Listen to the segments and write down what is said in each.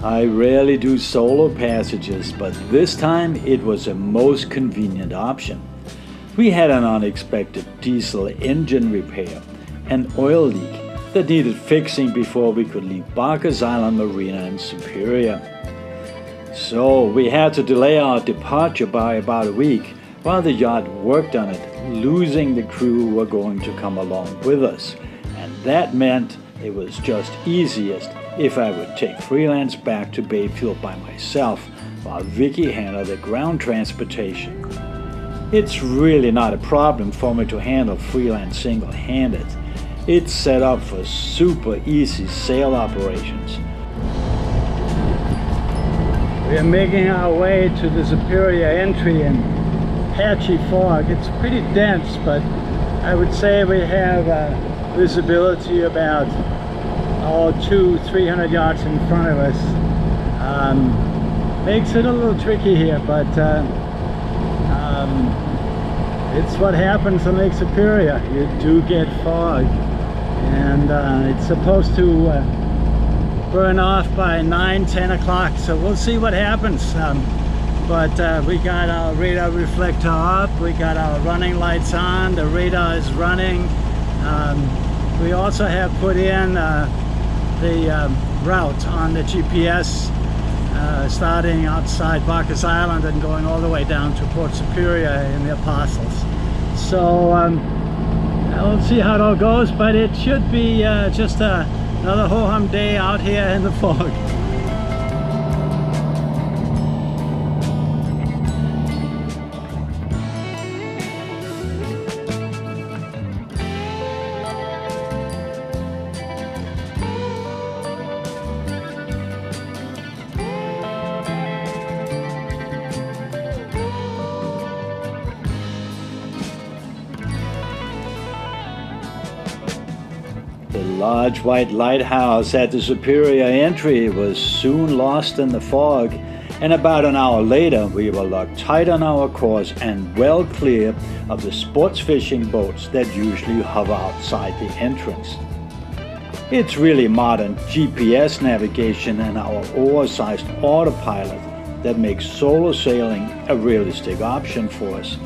I rarely do solo passages, but this time it was a most convenient option. We had an unexpected diesel engine repair, an oil leak that needed fixing before we could leave Barker's Island Marina in Superior. So we had to delay our departure by about a week while the yacht worked on it, losing the crew who were going to come along with us. And that meant it was just easiest if I would take Freelance back to Bayfield by myself while Vicki handled the ground transportation. It's really not a problem for me to handle Freelance single-handed. It's set up for super easy sail operations. We are making our way to the Superior entry in patchy fog. It's pretty dense, but I would say we have visibility about 200-300 yards in front of us. Makes it a little tricky here, but it's what happens on Lake Superior. You do get fog, and it's supposed to burn off by 9-10 o'clock, so we'll see what happens. But we got our radar reflector up, we got our running lights on, the radar is running. We also have put in the route on the GPS, starting outside Barker's Island and going all the way down to Port Superior in the Apostles. So we'll see how it all goes, but it should be just another ho-hum day out here in the fog. The large white lighthouse at the Superior entry was soon lost in the fog, and about an hour later we were locked tight on our course and well clear of the sports fishing boats that usually hover outside the entrance. It's really modern GPS navigation and our oversized autopilot that makes solo sailing a realistic option for us,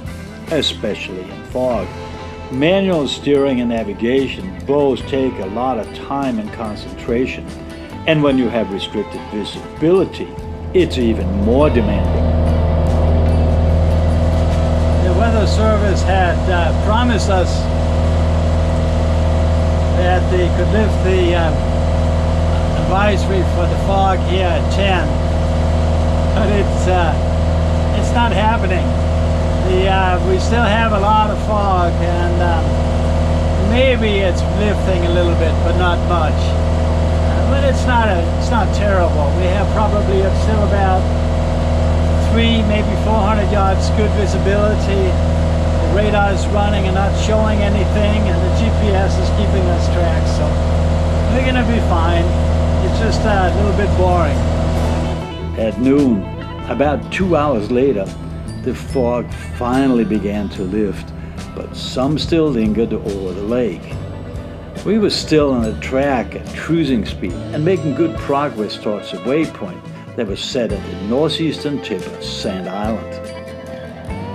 especially in fog. Manual steering and navigation both take a lot of time and concentration, and when you have restricted visibility, it's even more demanding. The Weather Service had promised us that they could lift the advisory for the fog here at 10, but it's not happening. We still have a lot of fog, and maybe it's lifting a little bit, but not much. But it's not terrible. We have probably still about 300, maybe 400 yards good visibility. The radar is running and not showing anything, and the GPS is keeping us track, so we're gonna be fine. It's just a little bit boring. At noon, about 2 hours later, the fog finally began to lift, but some still lingered over the lake. We were still on the track at cruising speed and making good progress towards the waypoint that was set at the northeastern tip of Sand Island.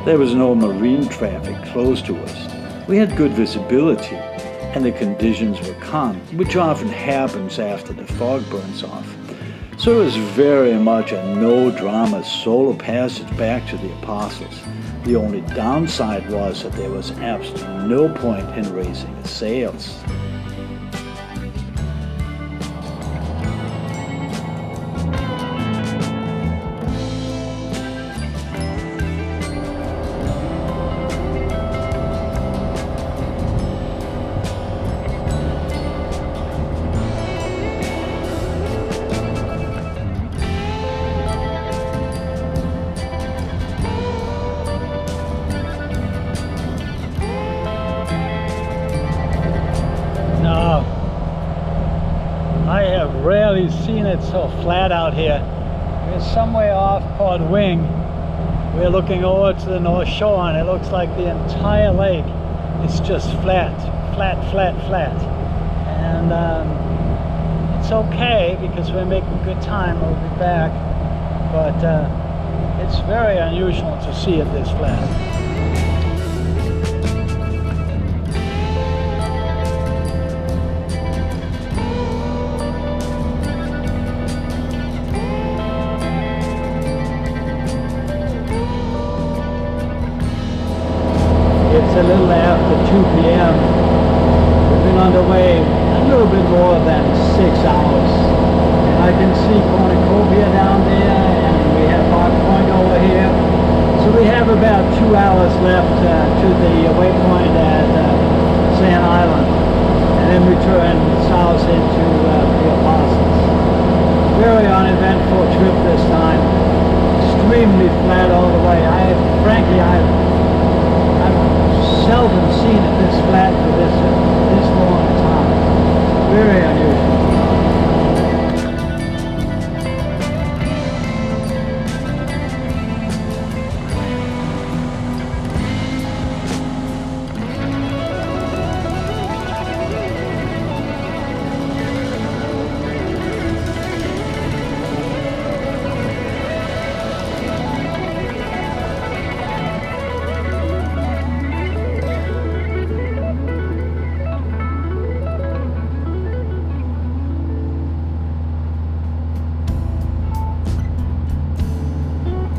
There was no marine traffic close to us. We had good visibility, and the conditions were calm, which often happens after the fog burns off. So it was very much a no-drama solo passage back to the Apostles. The only downside was that there was absolutely no point in raising the sails. I have rarely seen it so flat out here. We're somewhere off Port Wing. We're looking over to the North Shore, and it looks like the entire lake is just flat. And it's okay because we're making good time. We'll be back. But it's very unusual to see it this flat. It's a little after 2 p.m. We've been underway a little bit more than 6 hours. And I can see Cornucopia down there, and we have Mark Point over here. So we have about 2 hours left to the waypoint at Sand Island. And then we turn south into the Apostles. Very uneventful trip this time. Extremely flat all the way. Frankly, I've seldom seen it this flat for this long a time. Very unusual.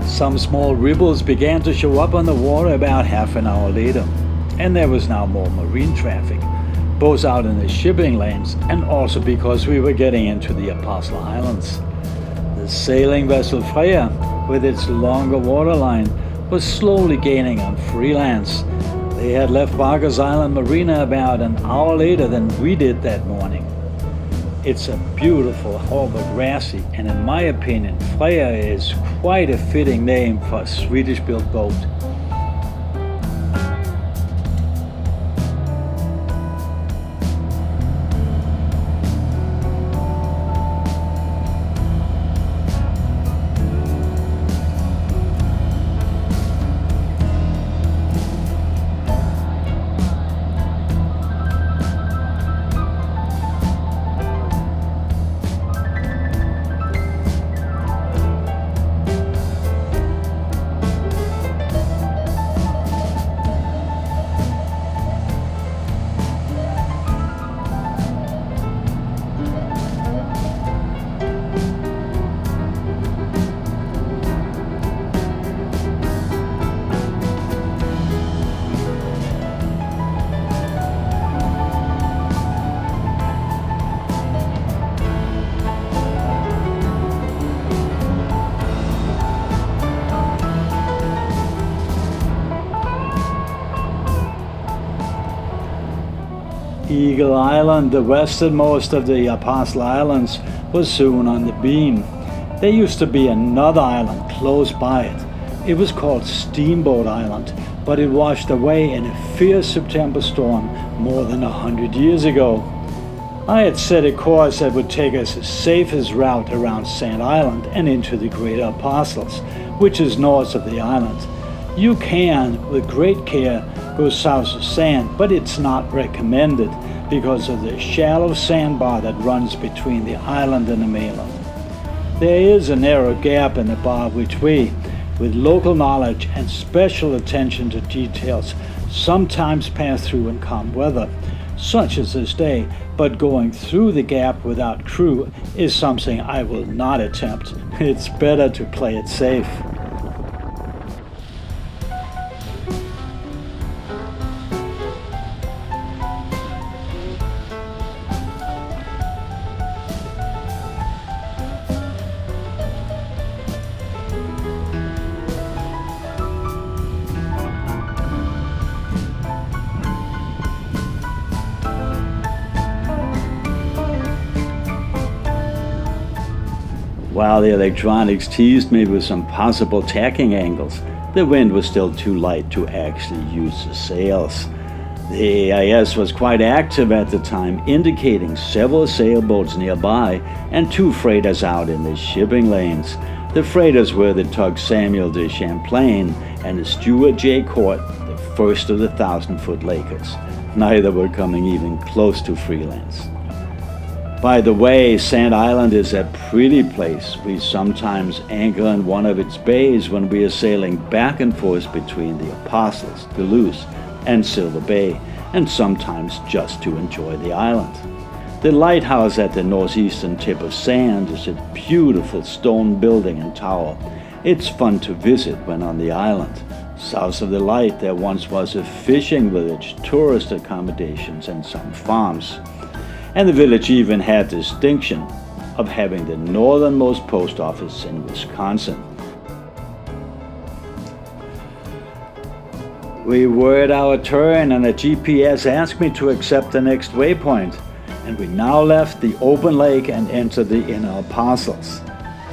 Some small ripples began to show up on the water about half an hour later, and there was now more marine traffic, both out in the shipping lanes and also because we were getting into the Apostle Islands. The sailing vessel Freya, with its longer waterline, was slowly gaining on Freelance. They had left Barker's Island Marina about an hour later than we did that morning. It's a beautiful harbor, grassy, and in my opinion, Freya is quite a fitting name for a Swedish-built boat. Eagle Island, the westernmost of the Apostle Islands, was soon on the beam. There used to be another island close by it. It was called Steamboat Island, but it washed away in a fierce September storm more than 100 years ago. I had set a course that would take us the safest route around Sand Island and into the Greater Apostles, which is north of the island. You can, with great care, go south of Sand, but it's not recommended because of the shallow sandbar that runs between the island and the mainland. There is a narrow gap in the bar which we, with local knowledge and special attention to details, sometimes pass through in calm weather, such as this day, but going through the gap without crew is something I will not attempt. It's better to play it safe. While the electronics teased me with some possible tacking angles, the wind was still too light to actually use the sails. The AIS was quite active at the time, indicating several sailboats nearby and 2 freighters out in the shipping lanes. The freighters were the tug Samuel de Champlain and the Stuart J. Court, the first of the 1,000-foot Lakers. Neither were coming even close to Freelance. By the way, Sand Island is a pretty place. We sometimes anchor in one of its bays when we are sailing back and forth between the Apostles, Duluth, and Silver Bay, and sometimes just to enjoy the island. The lighthouse at the northeastern tip of Sand is a beautiful stone building and tower. It's fun to visit when on the island. South of the light there once was a fishing village, tourist accommodations, and some farms. And the village even had the distinction of having the northernmost post office in Wisconsin. We were at our turn and the GPS asked me to accept the next waypoint, and we now left the open lake and entered the inner Apostles.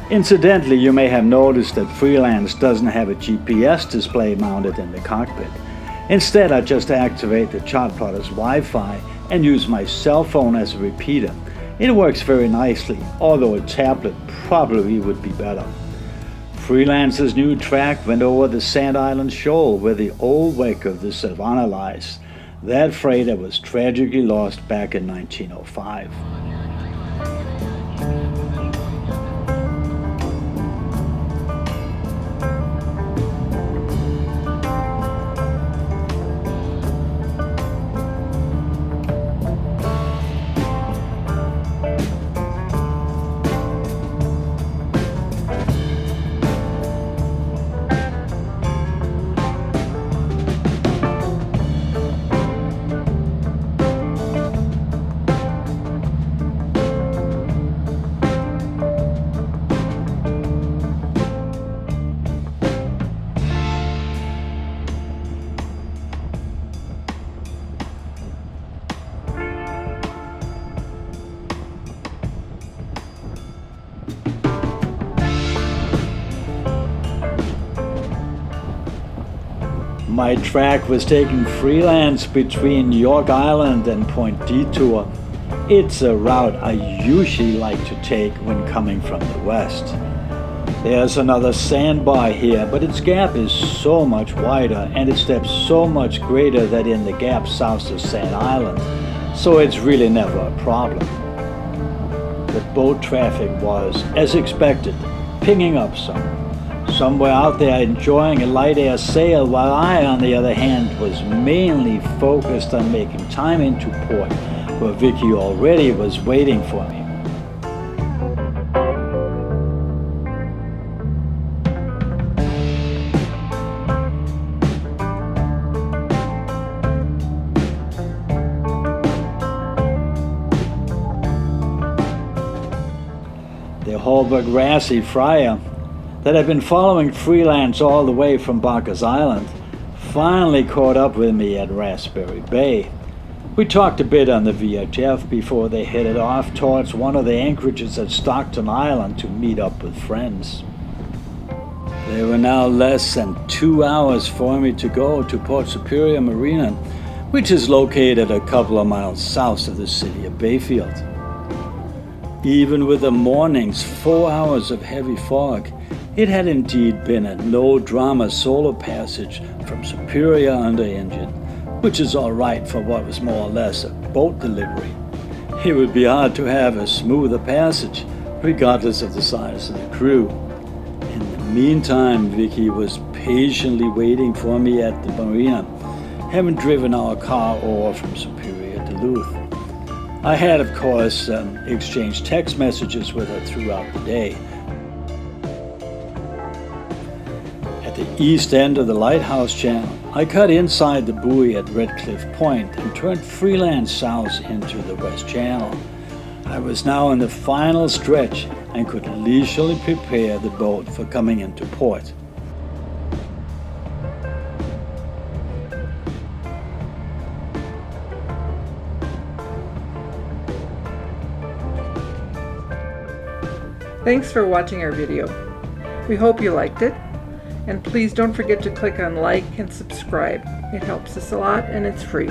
Incidentally, you may have noticed that Freelance doesn't have a GPS display mounted in the cockpit. Instead, I just activate the chart plotter's Wi-Fi and use my cell phone as a repeater. It works very nicely, although a tablet probably would be better. Freelance's new track went over the Sand Island Shoal where the old wreck of the Savannah lies. That freighter was tragically lost back in 1905. My track was taking Freelance between York Island and Point Detour. It's a route I usually like to take when coming from the west. There's another sandbar here, but its gap is so much wider and its depth so much greater than in the gap south of Sand Island, so it's really never a problem. The boat traffic was, as expected, picking up some. Some were out there enjoying a light air sail, while I, on the other hand, was mainly focused on making time into port, where Vicki already was waiting for me. The Holberg Rassy Friar, that had been following Freelance all the way from Barker's Island, finally caught up with me at Raspberry Bay. We talked a bit on the VHF before they headed off towards one of the anchorages at Stockton Island to meet up with friends. There were now less than 2 hours for me to go to Port Superior Marina, which is located a couple of miles south of the city of Bayfield. Even with the morning's 4 hours of heavy fog, it had indeed been a no-drama solo passage from Superior under engine, which is all right for what was more or less a boat delivery. It would be hard to have a smoother passage, regardless of the size of the crew. In the meantime, Vicki was patiently waiting for me at the marina, having driven our car over from Superior-Duluth. I had, of course, exchanged text messages with her throughout the day. At the east end of the lighthouse channel, I cut inside the buoy at Red Cliff Point and turned Freelance south into the west channel. I was now in the final stretch and could leisurely prepare the boat for coming into port. Thanks for watching our video. We hope you liked it. And please don't forget to click on like and subscribe. It helps us a lot and it's free.